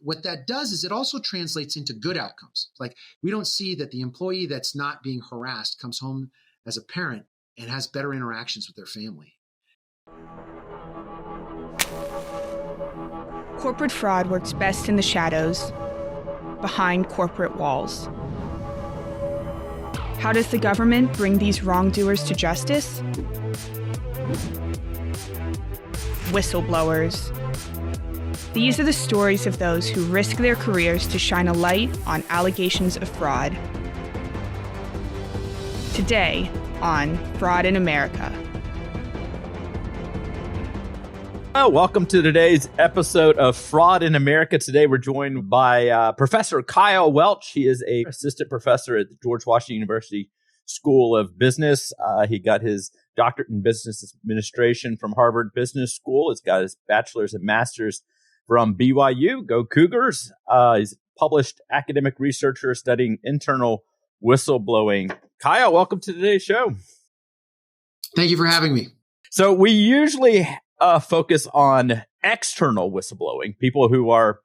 what that does is it also translates into good outcomes. Like we don't see that the employee that's not being harassed comes home as a parent and has better interactions with their family. Corporate fraud works best in the shadows, behind corporate walls. How does the government bring these wrongdoers to justice? Whistleblowers. These are the stories of those who risk their careers to shine a light on allegations of fraud. Today on Fraud in America. Welcome to today's episode of Fraud in America. Today we're joined by Professor Kyle Welch. He is an assistant professor at the George Washington University School of Business. He got his doctorate in business administration from Harvard Business School. He's got his bachelor's and master's from BYU. Go Cougars. He's a published academic researcher studying internal whistleblowing. Kyle, welcome to today's show. Thank you for having me. So we usually focus on external whistleblowing, people who are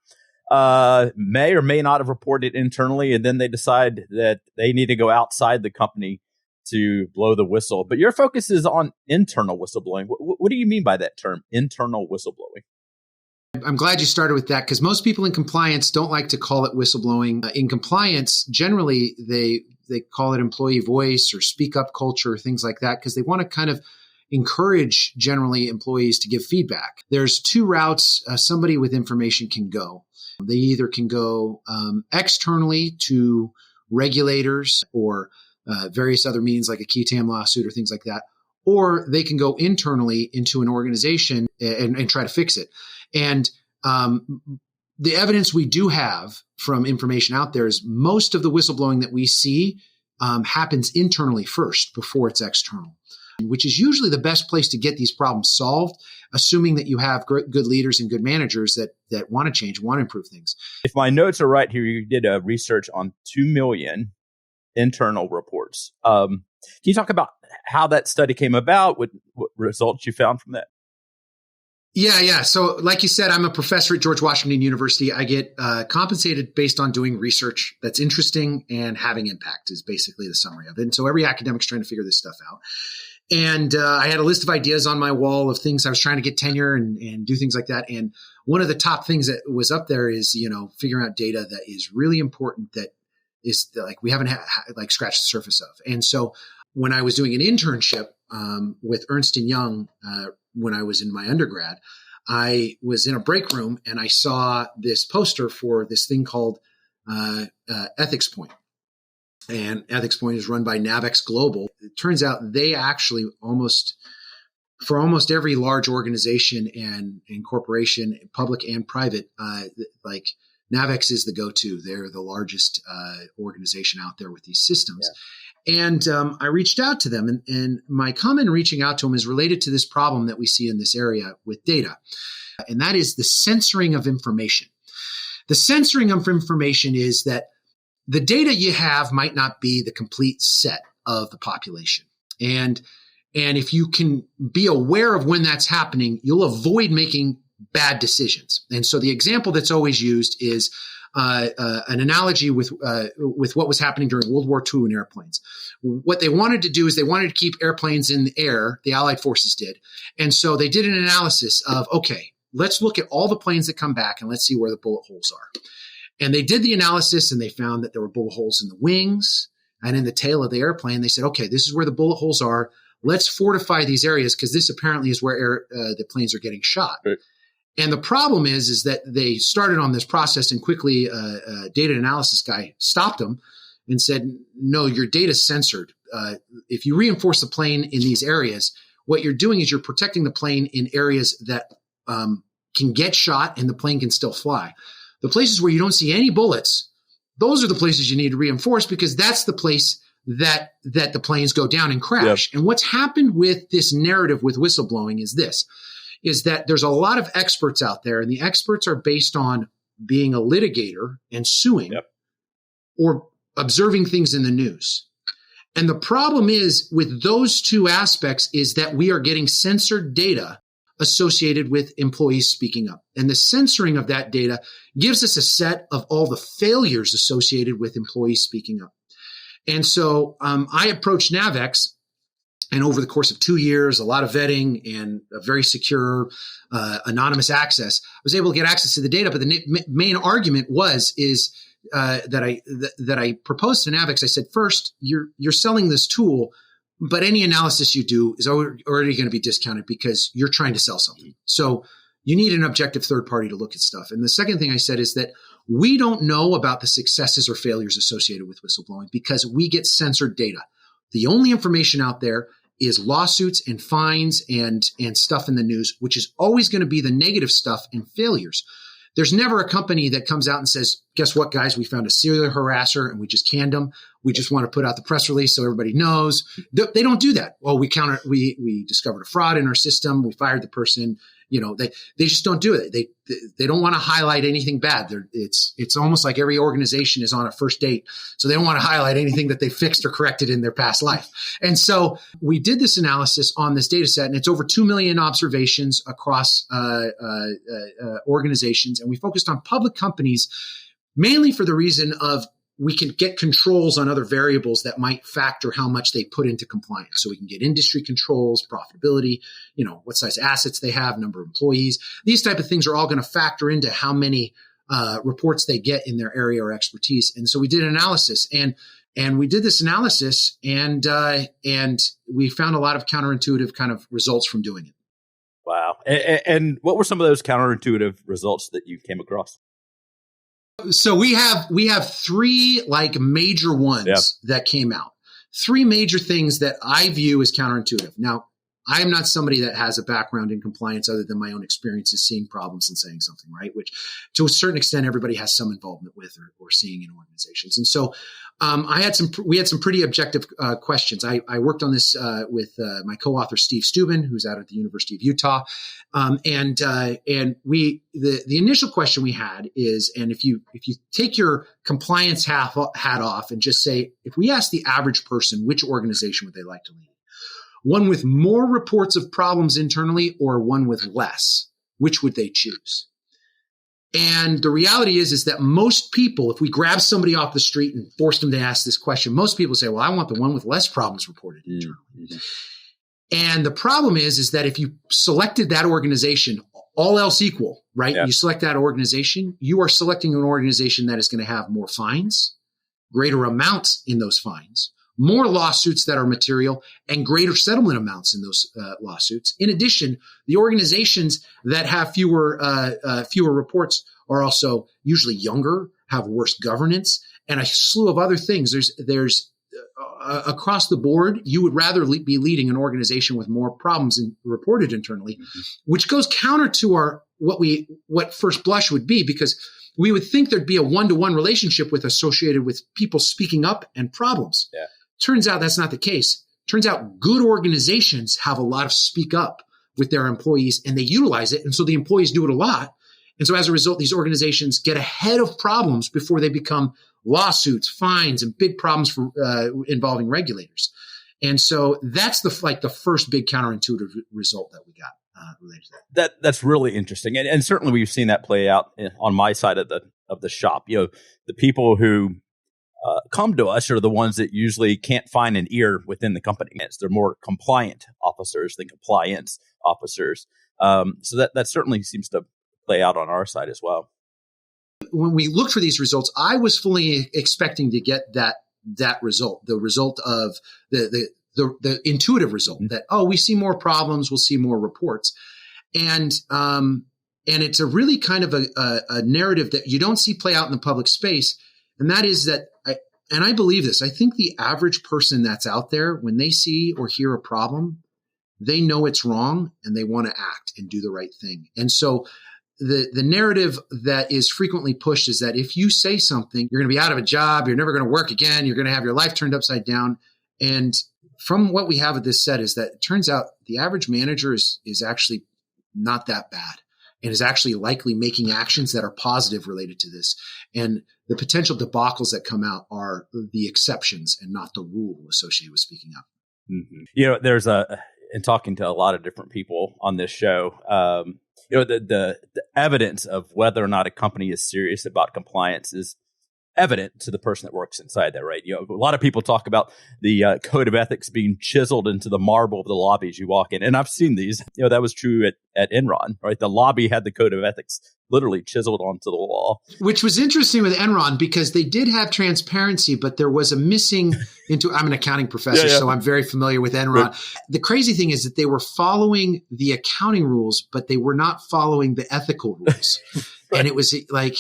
may or may not have reported internally, and then they decide that they need to go outside the company to blow the whistle. But your focus is on internal whistleblowing. What do you mean by that term, internal whistleblowing? I'm glad you started with that because most people in compliance don't like to call it whistleblowing. In compliance, generally, they call it employee voice or speak up culture, things like that, because they want to kind of encourage generally employees to give feedback. There's two routes somebody with information can go. They either can go externally to regulators or various other means like a key tam lawsuit or things like that, or they can go internally into an organization and try to fix it. And the evidence we do have from information out there is most of the whistleblowing that we see happens internally first before it's external, which is usually the best place to get these problems solved, assuming that you have good leaders and good managers that want to change, want to improve things. If my notes are right here, you did a research on 2 million internal reports. Can you talk about how that study came about, what results you found from that? Yeah. So like you said, I'm a professor at George Washington University. I get compensated based on doing research that's interesting and having impact is basically the summary of it. And so every academic's trying to figure this stuff out. And I had a list of ideas on my wall of things I was trying to get tenure and do things like that. And one of the top things that was up there is, figuring out data that is really important that is like we haven't scratched the surface of. And so when I was doing an internship with Ernst & Young when I was in my undergrad, I was in a break room and I saw this poster for this thing called Ethics Point. And Ethics Point is run by Navex Global. It turns out they actually almost every large organization and corporation, public and private, Navex is the go-to. They're the largest organization out there with these systems. Yeah. And I reached out to them, and my comment in reaching out to them is related to this problem that we see in this area with data, and that is the censoring of information. The censoring of information is that the data you have might not be the complete set of the population. And if you can be aware of when that's happening, you'll avoid making bad decisions. And so the example that's always used is an analogy with what was happening during World War II in airplanes. What they wanted to do is they wanted to keep airplanes in the air, the Allied forces did. And so they did an analysis of, okay, let's look at all the planes that come back and let's see where the bullet holes are. And they did the analysis and they found that there were bullet holes in the wings and in the tail of the airplane. They said, okay, this is where the bullet holes are. Let's fortify these areas because this apparently is where the planes are getting shot. Right. And the problem is that they started on this process and quickly a data analysis guy stopped them and said, no, your data's censored. If you reinforce the plane in these areas, what you're doing is you're protecting the plane in areas that can get shot and the plane can still fly. The places where you don't see any bullets, those are the places you need to reinforce because that's the place that the planes go down and crash. Yep. And what's happened with this narrative with whistleblowing is that there's a lot of experts out there, and the experts are based on being a litigator and suing or observing things in the news. And the problem is with those two aspects is that we are getting censored data associated with employees speaking up. And the censoring of that data gives us a set of all the failures associated with employees speaking up. And so I approached Navex, and over the course of 2 years, a lot of vetting and a very secure anonymous access, I was able to get access to the data. But the main argument that I proposed to Navex. I said, first, you're selling this tool, but any analysis you do is already going to be discounted because you're trying to sell something. So you need an objective third party to look at stuff. And the second thing I said is that we don't know about the successes or failures associated with whistleblowing because we get censored data. The only information out there is lawsuits and fines and stuff in the news, which is always going to be the negative stuff and failures. There's never a company that comes out and says, guess what, guys, we found a serial harasser and we just canned them. We just want to put out the press release so everybody knows. They don't do that. Well, we discovered a fraud in our system. We fired the person. They just don't do it. They don't want to highlight anything bad. It's almost like every organization is on a first date. So they don't want to highlight anything that they fixed or corrected in their past life. And so we did this analysis on this data set, and it's over 2 million observations across organizations. And we focused on public companies mainly for the reason of we can get controls on other variables that might factor how much they put into compliance. So we can get industry controls, profitability, what size assets they have, number of employees. These type of things are all going to factor into how many reports they get in their area or expertise. And so we did an analysis, and we did this analysis, and we found a lot of counterintuitive kind of results from doing it. Wow. And what were some of those counterintuitive results that you came across? So we have three major ones that came out. Three major things that I view as counterintuitive. Now, I am not somebody that has a background in compliance other than my own experiences seeing problems and saying something, right? Which to a certain extent, everybody has some involvement with or seeing in organizations. And so we had some pretty objective questions. I worked on this with my co-author, Steve Steuben, who's out at the University of Utah. And the initial question we had is, and if you take your compliance hat off and just say, if we ask the average person, which organization would they like to lead? One with more reports of problems internally or one with less? Which would they choose? And the reality is that most people, if we grab somebody off the street and forced them to ask this question, most people say, well, I want the one with less problems reported internally. Mm-hmm. And the problem is that if you selected that organization, all else equal, right? Yeah. You select that organization, you are selecting an organization that is going to have more fines, greater amounts in those fines, more lawsuits that are material, and greater settlement amounts in those lawsuits. In addition, the organizations that have fewer reports are also usually younger, have worse governance, and a slew of other things. There's across the board, you would rather be leading an organization with more problems reported internally, mm-hmm. which goes counter to what first blush would be, because we would think there'd be a one-to-one relationship associated with people speaking up and problems. Yeah. Turns out that's not the case. Turns out good organizations have a lot of speak up with their employees, and they utilize it. And so the employees do it a lot. And so as a result, these organizations get ahead of problems before they become lawsuits, fines, and big problems for involving regulators. And so that's the first big counterintuitive result that we got related to that. That's really interesting. And certainly we've seen that play out on my side of the shop. The people who come to us are the ones that usually can't find an ear within the company. They're more compliant officers than compliance officers. So that certainly seems to play out on our side as well. When we looked for these results, I was fully expecting to get that result, the result of the intuitive result mm-hmm. that, we see more problems, we'll see more reports. And it's a really kind of a narrative that you don't see play out in the public space. And that is that, I believe this, I think the average person that's out there, when they see or hear a problem, they know it's wrong and they want to act and do the right thing. And so the narrative that is frequently pushed is that if you say something, you're going to be out of a job, you're never going to work again, you're going to have your life turned upside down. And from what we have at this set is that it turns out the average manager is actually not that bad, and is actually likely making actions that are positive related to this. And the potential debacles that come out are the exceptions and not the rule associated with speaking up. Mm-hmm. There's in talking to a lot of different people on this show, the evidence of whether or not a company is serious about compliance is evident to the person that works inside there, right? A lot of people talk about the code of ethics being chiseled into the marble of the lobbies you walk in. And I've seen these. That was true at Enron, right? The lobby had the code of ethics literally chiseled onto the wall. Which was interesting with Enron because they did have transparency, but there was a missing I'm an accounting professor, so I'm very familiar with Enron. Right. The crazy thing is that they were following the accounting rules, but they were not following the ethical rules. Right. And it was like,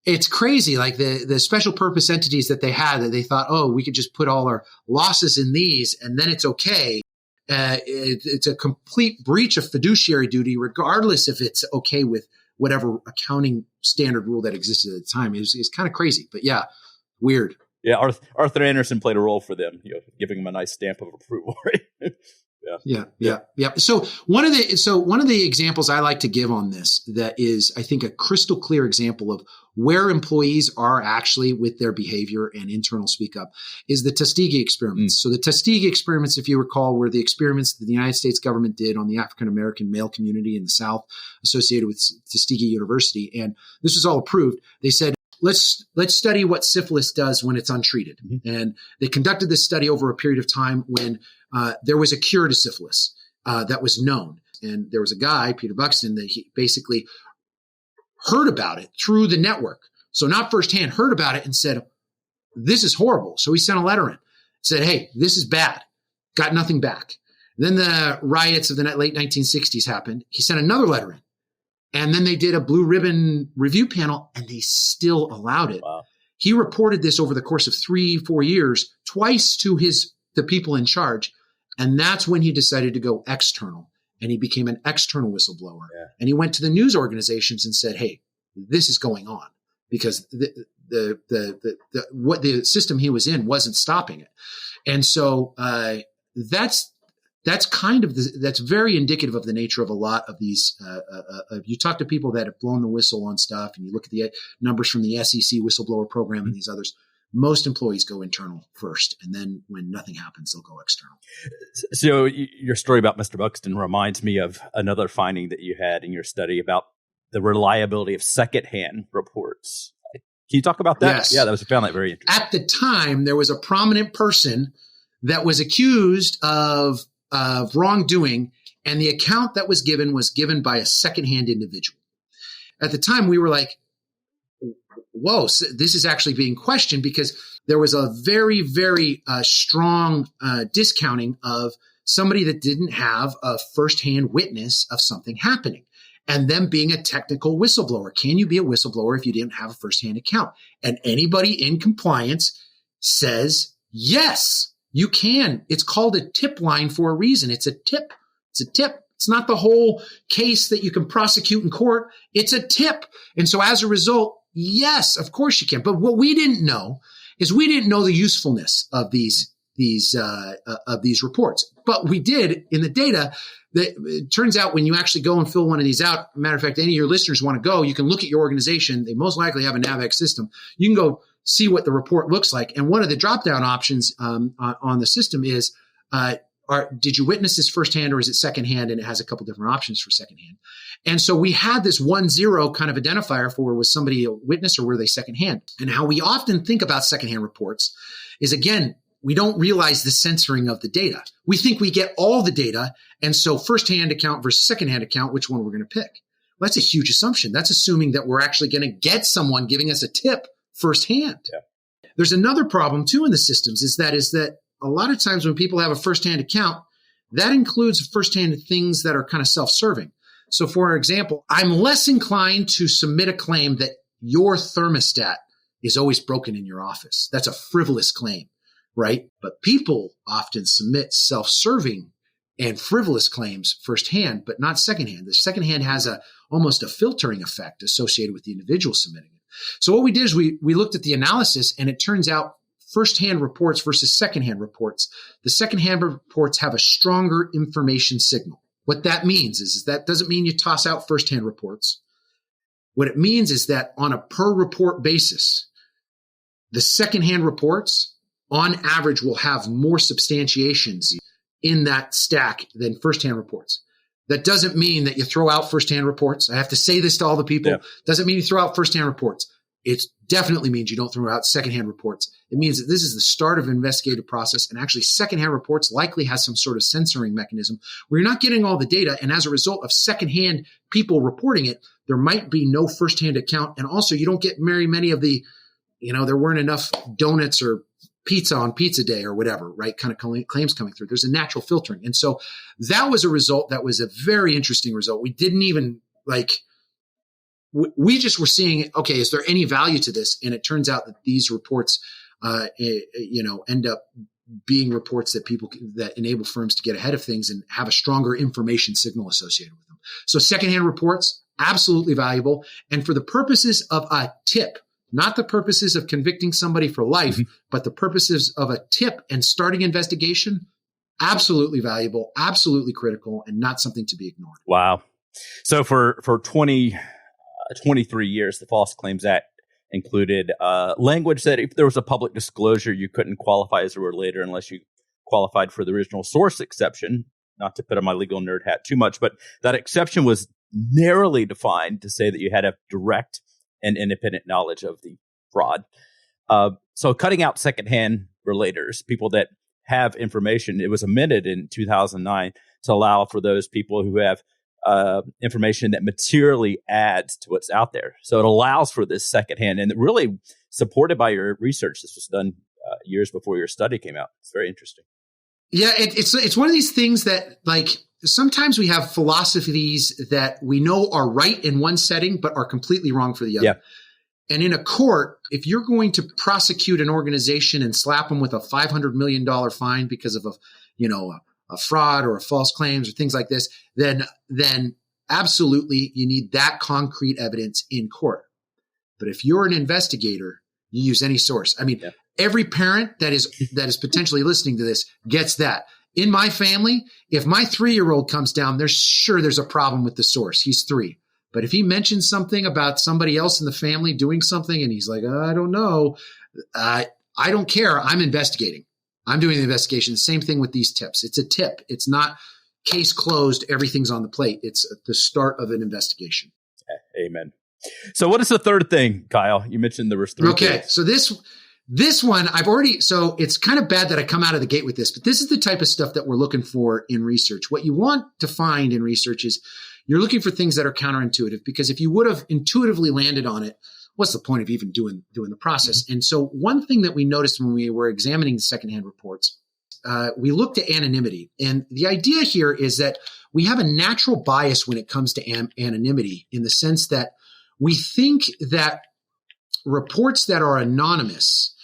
it's crazy, like the special purpose entities that they had, that they thought, oh, we could just put all our losses in these and then it's okay. It's a complete breach of fiduciary duty, regardless if it's okay with whatever accounting standard rule that existed at the time. It's kind of crazy, but yeah, weird. Yeah, Arthur Anderson played a role for them, giving them a nice stamp of approval, right? Yeah. So one of the examples I like to give on this that is, I think, a crystal clear example of where employees are actually with their behavior and internal speak up is the Tuskegee experiments. So the Tuskegee experiments, if you recall, were the experiments that the United States government did on the African-American male community in the South associated with Tuskegee University. And this was all approved. They said, let's study what syphilis does when it's untreated. Mm-hmm. And they conducted this study over a period of time when there was a cure to syphilis that was known. And there was a guy, Peter Buxton, that he basically heard about it through the network. So not firsthand, heard about it and said, this is horrible. So he sent a letter in, said, hey, this is bad. Got nothing back. Then the riots of the late 1960s happened. He sent another letter in. And then they did a blue ribbon review panel and they still allowed it. Wow. He reported this over the course of 3-4 years, twice to the people in charge. And that's when he decided to go external, and he became an external whistleblower. Yeah. And he went to the news organizations and said, hey, this is going on, because what the system he was in wasn't stopping it. And so that's very indicative of the nature of a lot of these. You talk to people that have blown the whistle on stuff, and you look at the numbers from the SEC whistleblower program and these others. Most employees go internal first, and then when nothing happens, they'll go external. So your story about Mr. Buxton reminds me of another finding that you had in your study about the reliability of secondhand reports. Can you talk about that? Yes. Yeah, I found that very interesting. At the time, there was a prominent person that was accused of wrongdoing, and the account that was given by a secondhand individual. At the time, we were like, whoa, so this is actually being questioned, because there was a very, very strong discounting of somebody that didn't have a firsthand witness of something happening, and them being a technical whistleblower. Can you be a whistleblower if you didn't have a firsthand account? And anybody in compliance says, yes, you can. It's called a tip line for a reason. It's a tip. It's a tip. It's not the whole case that you can prosecute in court. It's a tip. And so as a result, yes, of course you can. But what we didn't know is we didn't know the usefulness of these reports. But we did in the data that it turns out when you actually go and fill one of these out, matter of fact, any of your listeners want to go, you can look at your organization. They most likely have a NAVEX system. You can go see what the report looks like. And one of the drop-down options on the system is, did you witness this firsthand or is it secondhand? And it has a couple different options for secondhand. And so we had this 1-0 kind of identifier for, was somebody a witness or were they secondhand? And how we often think about secondhand reports is, again, we don't realize the censoring of the data. We think we get all the data. And so firsthand account versus secondhand account, which one we're going to pick? Well, that's a huge assumption. That's assuming that we're actually going to get someone giving us a tip firsthand. Yeah. There's another problem too in the systems is that a lot of times when people have a firsthand account, that includes firsthand things that are kind of self-serving. So for example, I'm less inclined to submit a claim that your thermostat is always broken in your office. That's a frivolous claim, right? But people often submit self-serving and frivolous claims firsthand, but not secondhand. The secondhand has almost a filtering effect associated with the individual submitting it. So what we did is we looked at the analysis, and it turns out firsthand reports versus secondhand reports. The secondhand reports have a stronger information signal. What that means is that doesn't mean you toss out firsthand reports. What it means is that on a per report basis, the secondhand reports on average will have more substantiations in that stack than firsthand reports. That doesn't mean that you throw out firsthand reports. I have to say this to all the people. Yeah. Doesn't mean you throw out firsthand reports. It definitely means you don't throw out secondhand reports. It means that this is the start of an investigative process, and actually secondhand reports likely has some sort of censoring mechanism where you're not getting all the data, and as a result of secondhand people reporting it, there might be no firsthand account, and also you don't get very many of the, there weren't enough donuts or pizza on pizza day or whatever, right? Kind of claims coming through. There's a natural filtering. And so that was a result that was a very interesting result. We didn't even we just were seeing, okay, is there any value to this? And it turns out that these reports, end up being reports that enable firms to get ahead of things and have a stronger information signal associated with them. So secondhand reports, absolutely valuable. And for the purposes of a tip, not the purposes of convicting somebody for life, but the purposes of a tip and starting investigation, absolutely valuable, absolutely critical, and not something to be ignored. Wow. So for 23 years, the False Claims Act included language that if there was a public disclosure, you couldn't qualify as a relator unless you qualified for the original source exception. Not to put on my legal nerd hat too much, but that exception was narrowly defined to say that you had a direct and independent knowledge of the fraud. So cutting out secondhand relators, people that have information, it was amended in 2009 to allow for those people who have information that materially adds to what's out there. So it allows for this secondhand, and really supported by your research. This was done years before your study came out. It's very interesting. Yeah, it's one of these things that, like, sometimes we have philosophies that we know are right in one setting, but are completely wrong for the other. Yeah. And in a court, if you're going to prosecute an organization and slap them with a $500 million fine because of a fraud or a false claims or things like this, then absolutely you need that concrete evidence in court. But if you're an investigator, you use any source. I mean, every parent that is potentially listening to this gets that. In my family, if my 3-year-old comes down, there's a problem with the source. He's 3. But if he mentions something about somebody else in the family doing something and he's like, I don't know, I don't care. I'm investigating. I'm doing the investigation. Same thing with these tips. It's a tip. It's not case closed. Everything's on the plate. It's the start of an investigation. Amen. So what is the third thing, Kyle? You mentioned there was 3 Okay. things. So this one so it's kind of bad that I come out of the gate with this, but this is the type of stuff that we're looking for in research. What you want to find in research is you're looking for things that are counterintuitive, because if you would have intuitively landed on it, what's the point of even doing the process? And so one thing that we noticed when we were examining the secondhand reports, we looked at anonymity. And the idea here is that we have a natural bias when it comes to anonymity, in the sense that we think that reports that are anonymous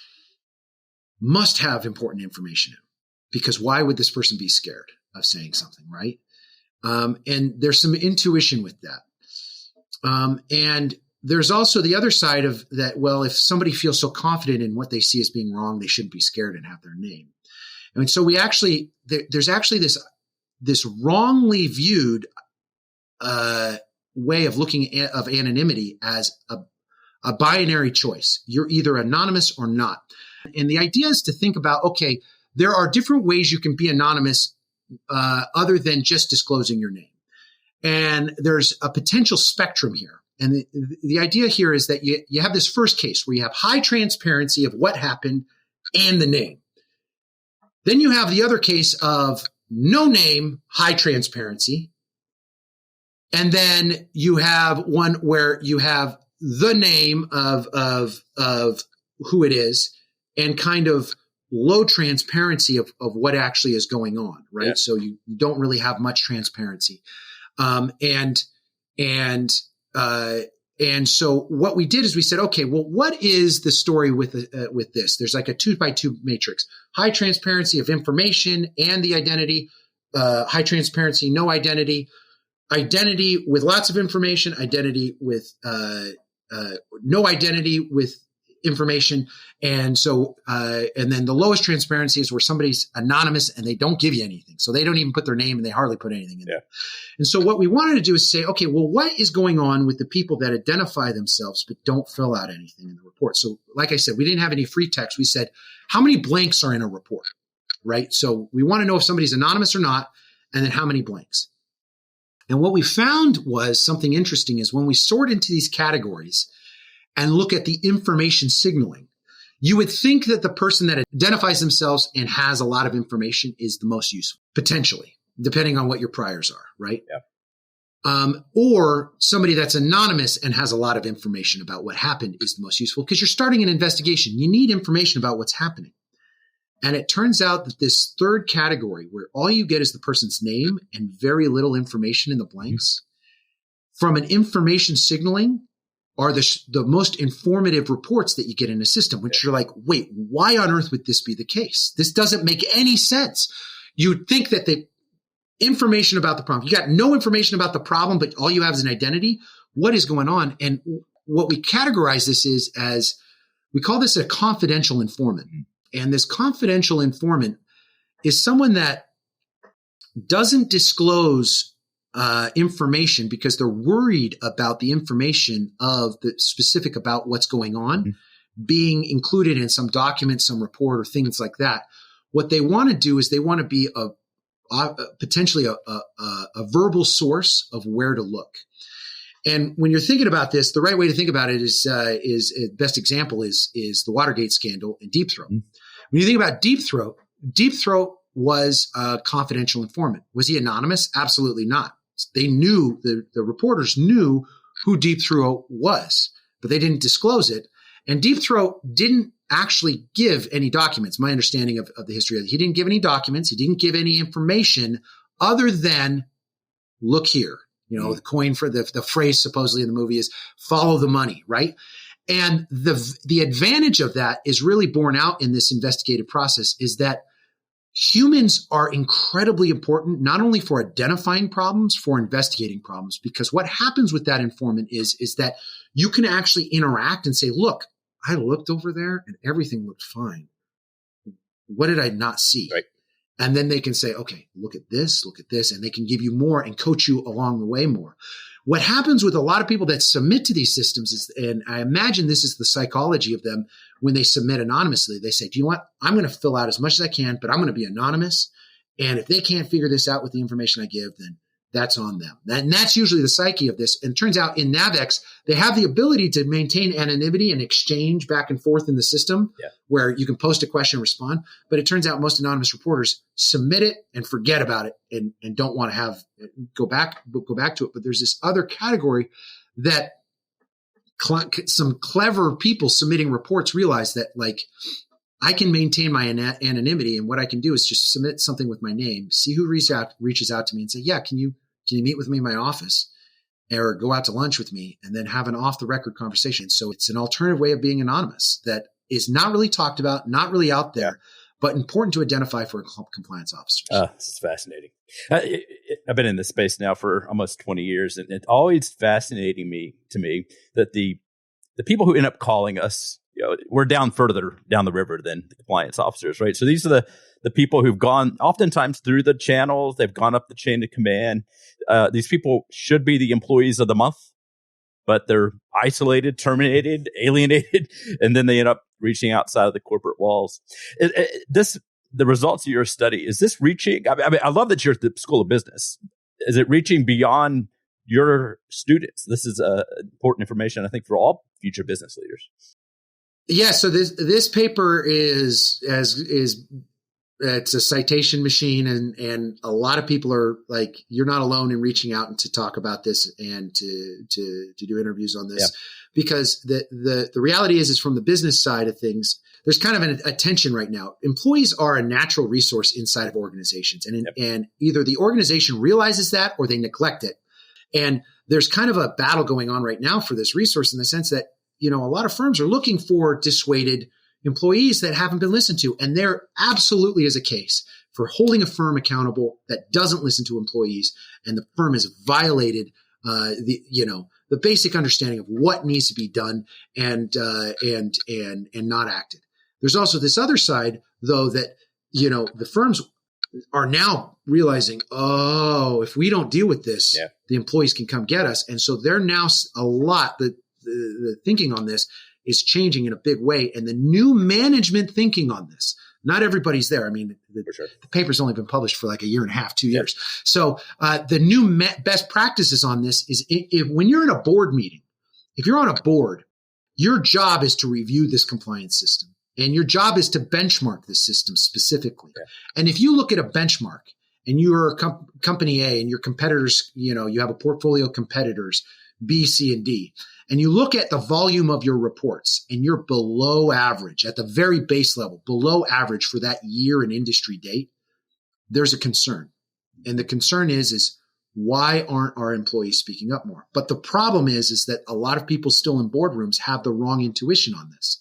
must have important information in them, because why would this person be scared of saying something, right? And there's some intuition with that. And there's also the other side of that. Well, if somebody feels so confident in what they see as being wrong, they shouldn't be scared and have their name. And so there's actually this wrongly viewed way of looking at anonymity as a binary choice. You're either anonymous or not. And the idea is to think about, okay, there are different ways you can be anonymous other than just disclosing your name. And there's a potential spectrum here. And the idea here is that you have this first case where you have high transparency of what happened and the name. Then you have the other case of no name, high transparency. And then you have one where you have the name of who it is and kind of low transparency of what actually is going on, right? Yeah. So you don't really have much transparency. And so what we did is we said, okay, well, what is the story with this? There's like a 2x2 matrix: high transparency of information and the identity, high transparency, no identity, identity with lots of information, identity with no identity with information. And so, and then the lowest transparency is where somebody's anonymous and they don't give you anything. So they don't even put their name and they hardly put anything in there. And so what we wanted to do is say, okay, well, what is going on with the people that identify themselves but don't fill out anything in the report? So like I said, we didn't have any free text. We said, how many blanks are in a report, right? So we want to know if somebody's anonymous or not, and then how many blanks. And what we found was something interesting is when we sort into these categories and look at the information signaling, you would think that the person that identifies themselves and has a lot of information is the most useful, potentially, depending on what your priors are, right? Yeah. Or somebody that's anonymous and has a lot of information about what happened is the most useful because you're starting an investigation. You need information about what's happening. And it turns out that this third category, where all you get is the person's name and very little information in the blanks, from an information signaling are the most informative reports that you get in a system, which you're like, wait, why on earth would this be the case? This doesn't make any sense. You'd think that the information about the problem, you got no information about the problem, but all you have is an identity. What is going on? And what we categorize this is as, we call this a confidential informant. And this confidential informant is someone that doesn't disclose information because they're worried about the information of the specific about what's going on being included in some document, some report, or things like that. What they want to do is they want to be potentially a verbal source of where to look. And when you're thinking about this, the right way to think about it is best example is the Watergate scandal and Deep Throat. When you think about Deep Throat was a confidential informant. Was he anonymous? Absolutely not. They knew, the reporters knew who Deep Throat was, but they didn't disclose it. And Deep Throat didn't actually give any documents. My understanding of the history of it, he didn't give any documents. He didn't give any information other than look here. You know, the coin for the phrase supposedly in the movie is follow the money, right? And the advantage of that is really borne out in this investigative process is that humans are incredibly important, not only for identifying problems, for investigating problems, because what happens with that informant is that you can actually interact and say, look, I looked over there and everything looked fine. What did I not see? Right. And then they can say, okay, look at this, and they can give you more and coach you along the way more. What happens with a lot of people that submit to these systems is, and I imagine this is the psychology of them when they submit anonymously, they say, do you know what? I'm going to fill out as much as I can, but I'm going to be anonymous. And if they can't figure this out with the information I give, then that's on them. And that's usually the psyche of this. And it turns out in NAVEX, they have the ability to maintain anonymity and exchange back and forth in the system where you can post a question and respond. But it turns out most anonymous reporters submit it and forget about it and don't want to go back to it. But there's this other category that some clever people submitting reports realize that, like, I can maintain my anonymity, and what I can do is just submit something with my name, see who reaches out to me and say, yeah, can you meet with me in my office or go out to lunch with me, and then have an off the record conversation. So it's an alternative way of being anonymous that is not really talked about, not really out there, but important to identify for compliance officers. This is fascinating. I've been in this space now for almost 20 years, and it's always fascinating to me that the people who end up calling us, we're further down the river than the compliance officers, right? So these are the people who've gone oftentimes through the channels. They've gone up the chain of command. These people should be the employees of the month, but they're isolated, terminated, alienated, and then they end up reaching outside of the corporate walls. The results of your study, is this reaching? I mean, I love that you're at the School of Business. Is it reaching beyond your students? This is important information, I think, for all future business leaders. Yeah, so this paper is it's a citation machine, and a lot of people are like, you're not alone in reaching out and to talk about this and to do interviews on this, because the reality is from the business side of things, there's kind of a tension right now. Employees are a natural resource inside of organizations, and either the organization realizes that or they neglect it. And there's kind of a battle going on right now for this resource in the sense that, a lot of firms are looking for dissuaded employees that haven't been listened to. And there absolutely is a case for holding a firm accountable that doesn't listen to employees, and the firm has violated the basic understanding of what needs to be done and not acted. There's also this other side, though, that the firms are now realizing, if we don't deal with this, the employees can come get us. And so they're now the thinking on this is changing in a big way. And the new management thinking on this, Not everybody's there. I mean, the paper's only been published for like a year and a half, 2 years. So the new best practices on this is when you're in a board meeting, if you're on a board, your job is to review this compliance system. And your job is to benchmark this system specifically. Yeah. And if you look at a benchmark and you're a company A and your competitors, you have a portfolio of competitors, B, C, and D, and you look at the volume of your reports and you're below average at the very base level, below average for that year and industry date, there's a concern. And the concern is why aren't our employees speaking up more? But the problem is that a lot of people still in boardrooms have the wrong intuition on this.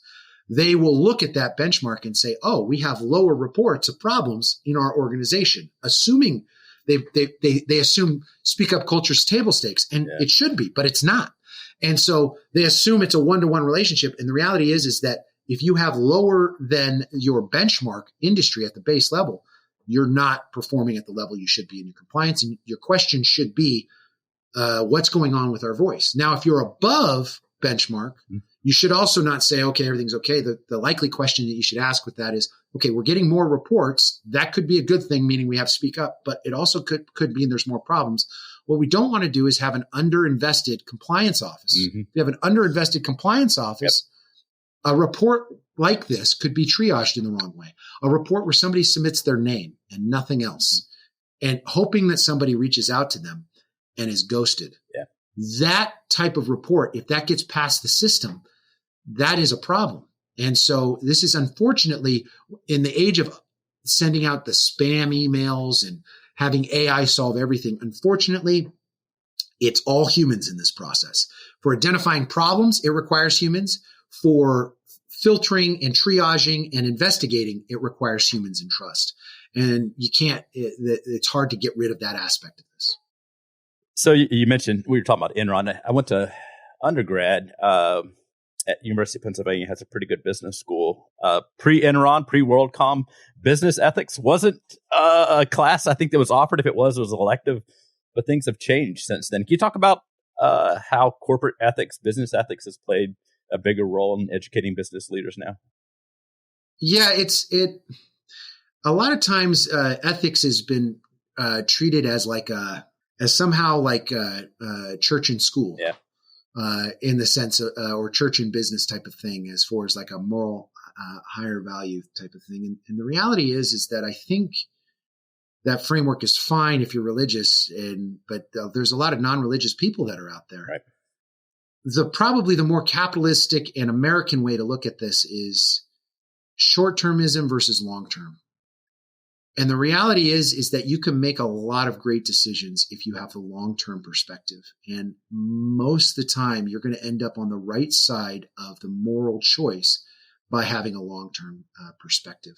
They will look at that benchmark and say, oh, we have lower reports of problems in our organization, assuming they assume speak up culture's table stakes. And it should be, but it's not. And so they assume it's a one-to-one relationship. And the reality is that if you have lower than your benchmark industry at the base level, you're not performing at the level you should be in your compliance. And your question should be, what's going on with our voice? Now, if you're above benchmark, you should also not say, okay, everything's okay. The likely question that you should ask with that is, okay, we're getting more reports. That could be a good thing, meaning we have to speak up, but it also could mean there's more problems. What we don't want to do is have an underinvested compliance office. Mm-hmm. If you have an underinvested compliance office, a report like this could be triaged in the wrong way. A report where somebody submits their name and nothing else, and hoping that somebody reaches out to them and is ghosted. Yeah. That type of report, if that gets past the system, that is a problem. And so this is unfortunately in the age of sending out the spam emails and having AI solve everything. Unfortunately, it's all humans in this process. For identifying problems, it requires humans. For filtering and triaging and investigating, it requires humans and trust. And it's hard to get rid of that aspect of this. So you mentioned, we were talking about Enron. I went to undergrad at University of Pennsylvania. Has a pretty good business school. Pre-Enron, pre-WorldCom, business ethics wasn't a class I think that was offered. If it was elective. But things have changed since then. Can you talk about how corporate ethics, business ethics has played a bigger role in educating business leaders now? Yeah, a lot of times ethics has been treated as somehow like church and school. Yeah. In the sense of, or church and business type of thing, as far as like a moral, higher value type of thing. And the reality is that I think that framework is fine if you're religious, but there's a lot of non-religious people that are out there. Right. Probably the more capitalistic and American way to look at this is short-termism versus long-term. And the reality is that you can make a lot of great decisions if you have a long-term perspective. And most of the time, you're going to end up on the right side of the moral choice by having a long-term perspective.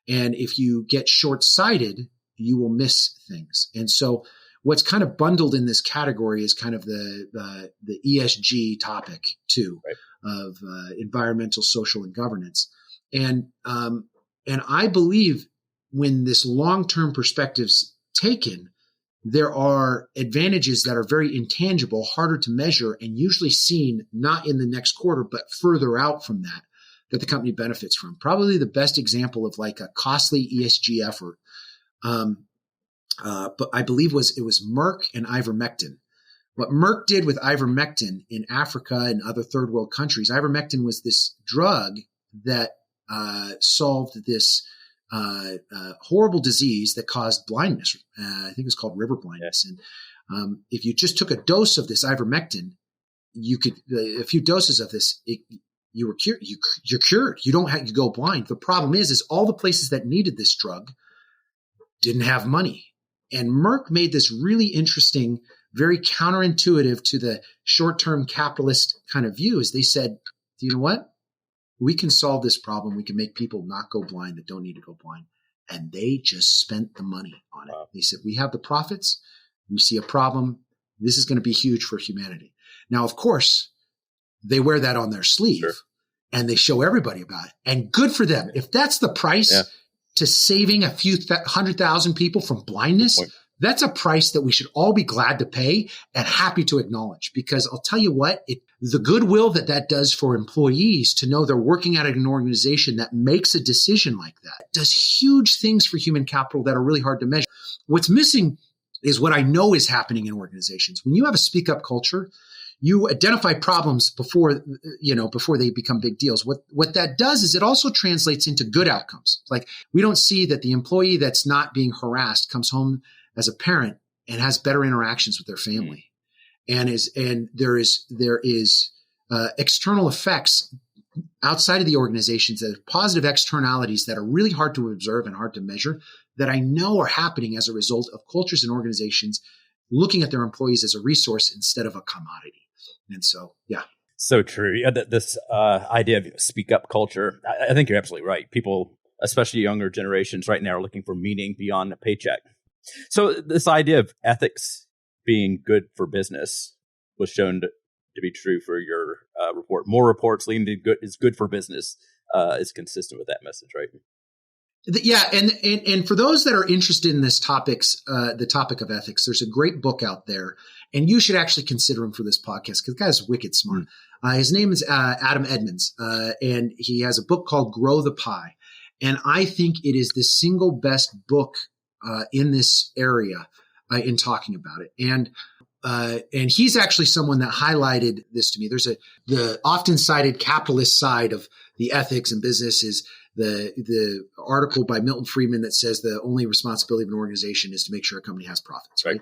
And if you get short-sighted, you will miss things. And so what's kind of bundled in this category is kind of the ESG topic too, right, of environmental, social, and governance. And I believe when this long-term perspective's taken, there are advantages that are very intangible, harder to measure, and usually seen not in the next quarter, but further out from that the company benefits from. Probably the best example of like a costly ESG effort, but I believe it was Merck and ivermectin. What Merck did with ivermectin in Africa and other third world countries, ivermectin was this drug that solved this horrible disease that caused blindness. I think it was called river blindness. And if you just took a dose of this ivermectin, a few doses of this, you're cured. You don't have to go blind. The problem is all the places that needed this drug didn't have money. And Merck made this really interesting, very counterintuitive to the short-term capitalist kind of view, is they said, you know what? We can solve this problem. We can make people not go blind that don't need to go blind. And they just spent the money on it. Wow. They said, we have the profits. We see a problem. This is going to be huge for humanity. Now, of course, they wear that on their sleeve and they show everybody about it. And good for them. If that's the price to saving a few 100,000 people from blindness, that's a price that we should all be glad to pay and happy to acknowledge, because I'll tell you what, the goodwill that does for employees to know they're working at an organization that makes a decision like that does huge things for human capital that are really hard to measure. What's missing is what I know is happening in organizations. When you have a speak up culture, you identify problems before they become big deals. What that does is it also translates into good outcomes. Like, we don't see that the employee that's not being harassed comes home as a parent and has better interactions with their family. And there is external effects outside of the organizations, that have positive externalities that are really hard to observe and hard to measure, that I know are happening as a result of cultures and organizations looking at their employees as a resource instead of a commodity. And so, yeah. So true. Yeah, this idea of speak up culture, I think you're absolutely right. People, especially younger generations right now, are looking for meaning beyond a paycheck. So this idea of ethics being good for business was shown to be true for your report. More reports leading to good is good for business is consistent with that message, right? Yeah, and for those that are interested in this the topic of ethics, there's a great book out there, and you should actually consider him for this podcast, because the guy's wicked smart. His name is Adam Edmonds, and he has a book called Grow the Pie, and I think it is the single best book in this area in talking about it. And he's actually someone that highlighted this to me. There's the often cited capitalist side of the ethics and business is the article by Milton Friedman that says the only responsibility of an organization is to make sure a company has profits, right?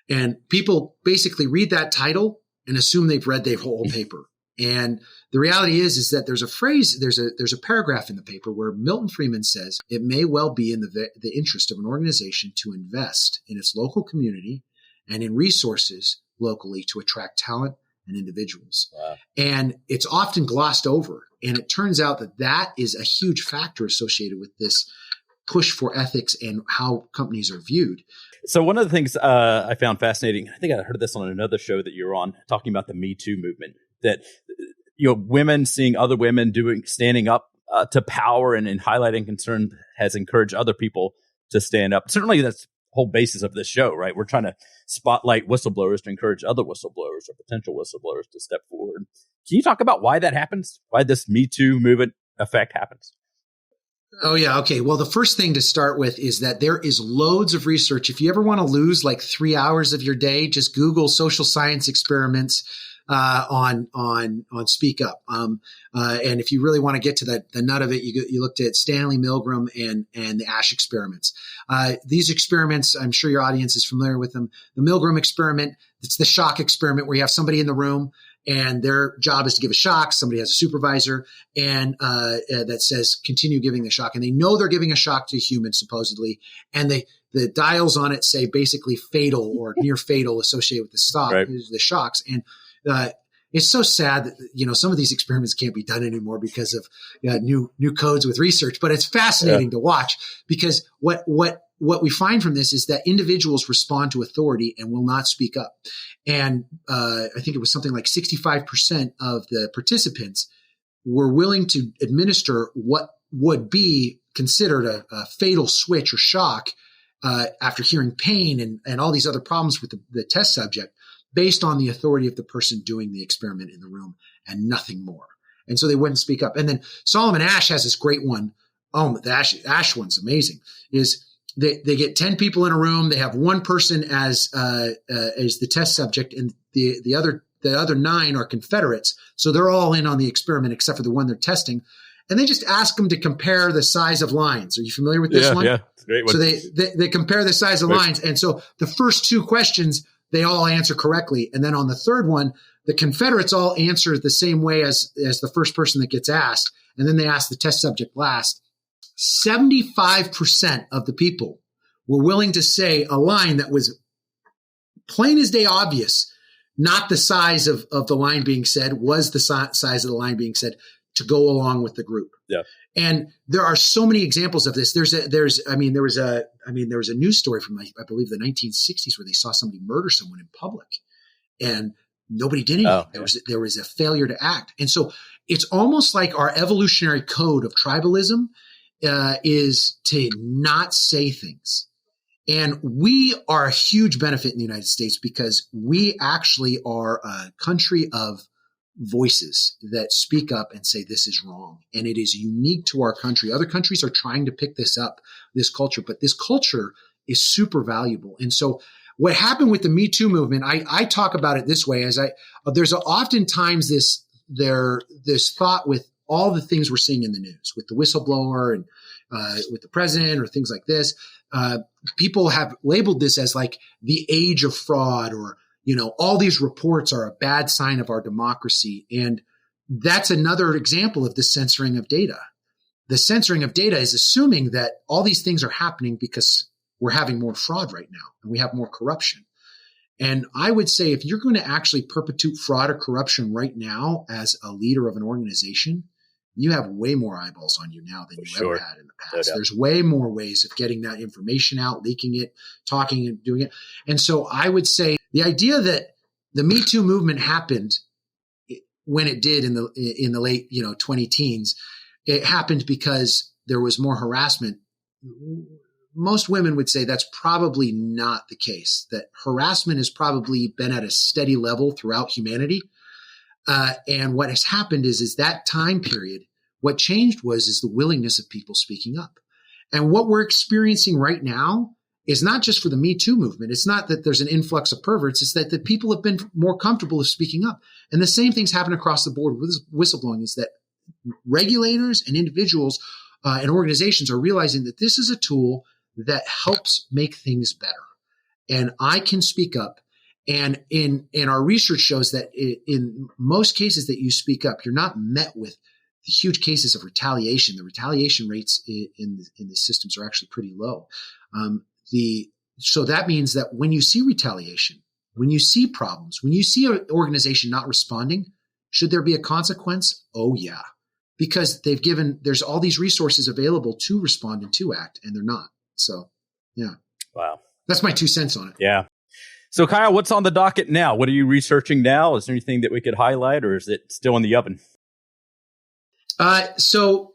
And people basically read that title and assume they've read the whole paper. And the reality is that there's a phrase, there's a paragraph in the paper where Milton Friedman says it may well be in the interest of an organization to invest in its local community and in resources locally to attract talent and individuals. Wow. And it's often glossed over. And it turns out that is a huge factor associated with this push for ethics and how companies are viewed. So one of the things I found fascinating, I think I heard this on another show that you're on, talking about the Me Too movement, that women seeing other women standing up to power and highlighting concern has encouraged other people to stand up. Certainly that's the whole basis of this show, right? We're trying to spotlight whistleblowers to encourage other whistleblowers or potential whistleblowers to step forward. Can you talk about why that happens? Why this Me Too movement effect happens? Oh, yeah. Okay. Well, the first thing to start with is that there is loads of research. If you ever want to lose like 3 hours of your day, just Google social science experiments on Speak Up. And if you really want to get to the nut of it, you looked at Stanley Milgram and the Ash experiments. These experiments, I'm sure your audience is familiar with them. The Milgram experiment, it's the shock experiment where you have somebody in the room and their job is to give a shock. Somebody has a supervisor and that says, continue giving the shock. And they know they're giving a shock to a human, supposedly. And the dials on it say basically fatal or near fatal associated with the shocks. And it's so sad that, some of these experiments can't be done anymore because of new codes with research, but it's fascinating to watch, because what we find from this is that individuals respond to authority and will not speak up. And I think it was something like 65% of the participants were willing to administer what would be considered a fatal switch or shock after hearing pain and all these other problems with the test subject, based on the authority of the person doing the experiment in the room and nothing more. And so they wouldn't speak up. And then Solomon Asch has this great one. Oh, the Asch one's amazing. Is they get 10 people in a room. They have one person as the test subject, and the other 9 are Confederates. So they're all in on the experiment except for the one they're testing. And they just ask them to compare the size of lines. Are you familiar with this one? Yeah, it's a great one. So they compare the size of lines. And so the first 2 questions, they all answer correctly. And then on the third one, the Confederates all answer the same way as the first person that gets asked. And then they ask the test subject last. 75% of the people were willing to say a line that was plain as day obvious, not the size of the line being said, was the size of the line being said, to go along with the group. Yeah. And there are so many examples of this. There was a news story from, I believe, the 1960s where they saw somebody murder someone in public and nobody did anything. Oh, yeah. There was a failure to act. And so it's almost like our evolutionary code of tribalism is to not say things. And we are a huge benefit in the United States because we actually are a country of voices that speak up and say this is wrong. And it is unique to our country. Other countries are trying to pick this up, this culture, but this culture is super valuable. And so what happened with the Me Too movement, I talk about it this way as there's oftentimes this thought with all the things we're seeing in the news with the whistleblower and with the president or things like this. People have labeled this as like the age of fraud, or, all these reports are a bad sign of our democracy. And that's another example of the censoring of data. The censoring of data is assuming that all these things are happening because we're having more fraud right now and we have more corruption. And I would say if you're going to actually perpetuate fraud or corruption right now as a leader of an organization, you have way more eyeballs on you now than you ever had in the past. There's way more ways of getting that information out, leaking it, talking and doing it. And so I would say the idea that the Me Too movement happened when it did in the late, 20 teens, it happened because there was more harassment. Most women would say that's probably not the case, that harassment has probably been at a steady level throughout humanity. And what has happened is that time period, what changed is the willingness of people speaking up. And what we're experiencing right now is not just for the Me Too movement. It's not that there's an influx of perverts. It's that the people have been more comfortable of speaking up. And the same things happen across the board with whistleblowing, is that regulators and individuals and organizations are realizing that this is a tool that helps make things better. And I can speak up. And in our research shows that in most cases that you speak up, you're not met with the huge cases of retaliation. The retaliation rates in the systems are actually pretty low. So that means that when you see retaliation, when you see problems, when you see an organization not responding, should there be a consequence? Oh yeah, because there's all these resources available to respond and to act, and they're not. So yeah. Wow. That's my 2 cents on it. Yeah. So Kyle, what's on the docket now? What are you researching now? Is there anything that we could highlight, or is it still in the oven? So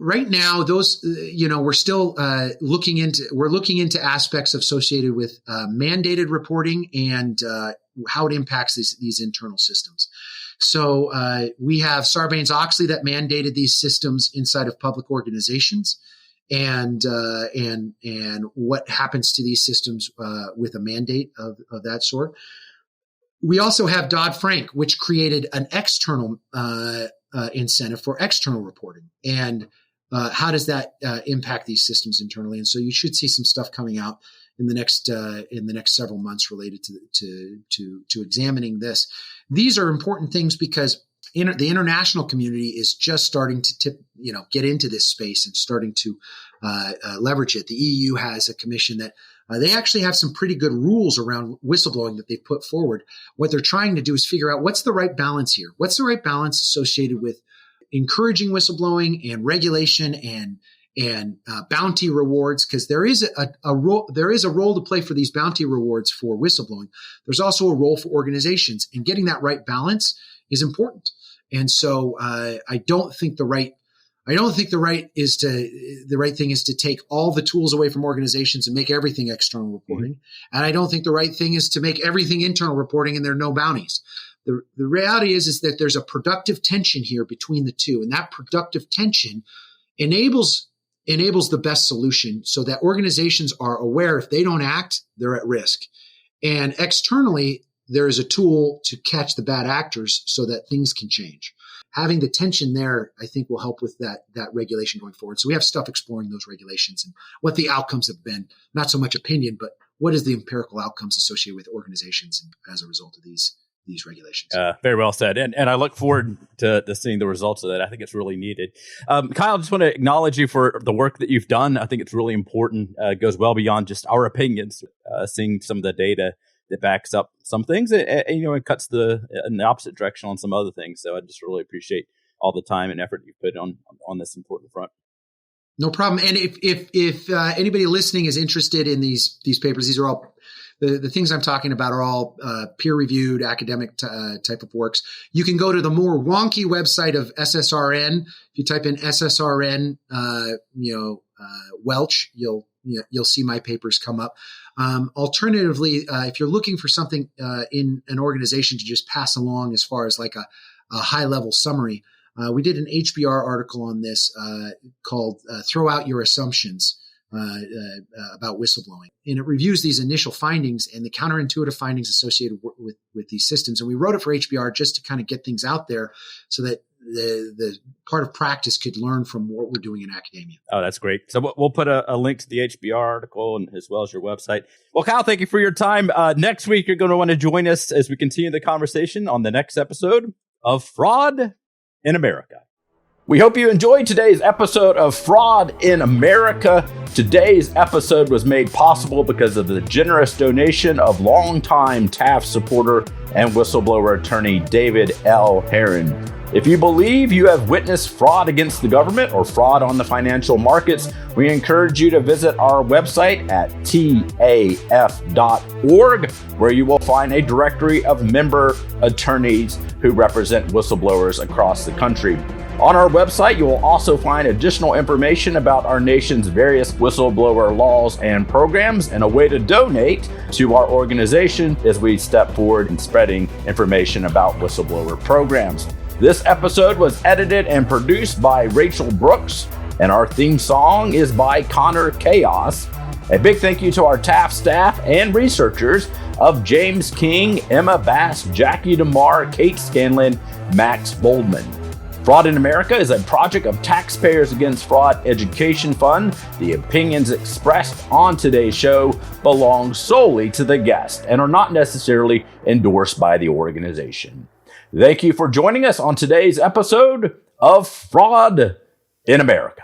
right now, those, we're still looking into aspects associated with mandated reporting and how it impacts these internal systems. So we have Sarbanes-Oxley that mandated these systems inside of public organizations, and what happens to these systems with a mandate of that sort. We also have Dodd-Frank, which created an external incentive for external reporting, and how does that impact these systems internally? And so you should see some stuff coming out in the next several months related to examining this. These are important things because the international community is just starting to get into this space and starting to leverage it. The EU has a commission that they actually have some pretty good rules around whistleblowing that they've put forward. What they're trying to do is figure out what's the right balance here. What's the right balance associated with encouraging whistleblowing and regulation and bounty rewards? Because there is a role to play for these bounty rewards for whistleblowing. There's also a role for organizations, and getting that right balance is important. And so I don't think the right thing is to take all the tools away from organizations and make everything external reporting. Mm-hmm. And I don't think the right thing is to make everything internal reporting and there are no bounties. The reality is that there's a productive tension here between the two, and that productive tension enables the best solution so that organizations are aware if they don't act, they're at risk. And externally, there is a tool to catch the bad actors so that things can change. Having the tension there, I think, will help with that regulation going forward. So we have stuff exploring those regulations and what the outcomes have been, not so much opinion, but what is the empirical outcomes associated with organizations as a result of these regulations. Very well said. And I look forward to seeing the results of that. I think it's really needed. Kyle, I just want to acknowledge you for the work that you've done. I think it's really important. It goes well beyond just our opinions, seeing some of the data that backs up some things, and cuts in the opposite direction on some other things. So I just really appreciate all the time and effort you put on this important front. No problem. And if anybody listening is interested in these papers, these are all the things I'm talking about are all peer-reviewed academic type of works. You can go to the more wonky website of SSRN. If you type in SSRN, Welch, you'll see my papers come up. Alternatively, if you're looking for something in an organization to just pass along as far as like a high level summary, we did an HBR article on this called "Throw Out Your Assumptions." About whistleblowing. And it reviews these initial findings and the counterintuitive findings associated with these systems. And we wrote it for HBR just to kind of get things out there so that the part of practice could learn from what we're doing in academia. Oh, that's great. So we'll put a link to the HBR article and as well as your website. Well, Kyle, thank you for your time. Next week, you're going to want to join us as we continue the conversation on the next episode of Fraud in America. We hope you enjoyed today's episode of Fraud in America. Today's episode was made possible because of the generous donation of longtime Taft supporter and whistleblower attorney David L. Herron. If you believe you have witnessed fraud against the government or fraud on the financial markets, we encourage you to visit our website at taf.org, where you will find a directory of member attorneys who represent whistleblowers across the country. On our website, you will also find additional information about our nation's various whistleblower laws and programs and a way to donate to our organization as we step forward in spreading information about whistleblower programs. This episode was edited and produced by Rachel Brooks, and our theme song is by Connor Chaos. A big thank you to our Taft staff and researchers of James King, Emma Bass, Jackie DeMar, Kate Scanlon, Max Boldman. Fraud in America is a project of Taxpayers Against Fraud Education Fund. The opinions expressed on today's show belong solely to the guest and are not necessarily endorsed by the organization. Thank you for joining us on today's episode of Fraud in America.